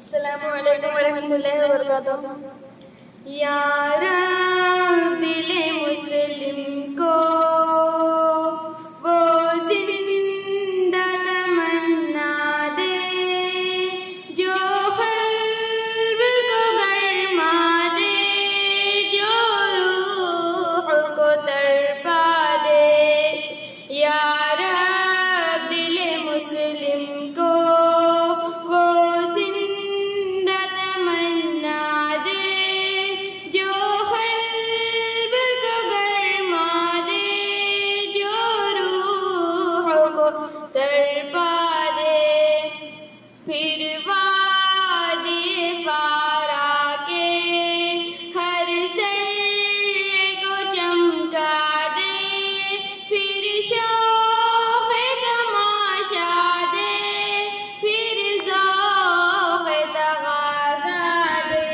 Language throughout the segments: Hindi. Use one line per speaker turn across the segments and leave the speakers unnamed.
अस्सलामुअलैकुम वरहमतुल्लाहि वबरकातुहू। यारा दिले मुस्लिम को वो जिंदा तमन्ना दे, जो क़ल्ब को गरमा दे, जो रूह को तड़पा दे। यारा दिले मुस्लिम को वो जिंदा तमन्ना दे, जो क़ल्ब को गरमा दे, जो रूह को तड़पा दे। फिर वादी फारा के हर ज़र्रे को चमका दे, फिर शौक़ तमाशा दे, फिर ज़ौक़ तगाज़ा दे।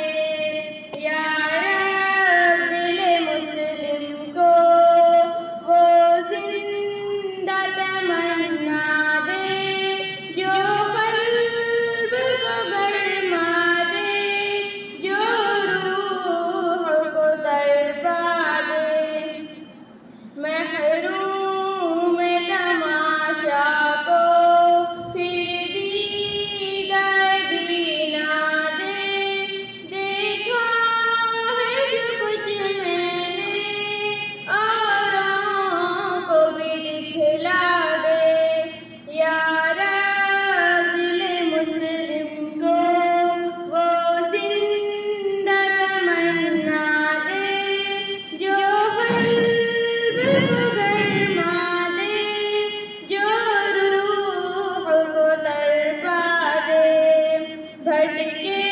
या रब दिले मुस्लिम को वो जिंदा तमन्ना दे, जो क़ल्ब को गरमा दे, जो रूह को तड़पा दे। महरूम तमाशा को फिर दीदार बीना दे, देखा है जो कुछ मैंने औरों को भी दिखला दे। या रब दिले मुस्लिम को वो जिंदा तमन्ना दे, जो क़ल्ब को गरमा दे, जो रूह को तड़पा दे। भटके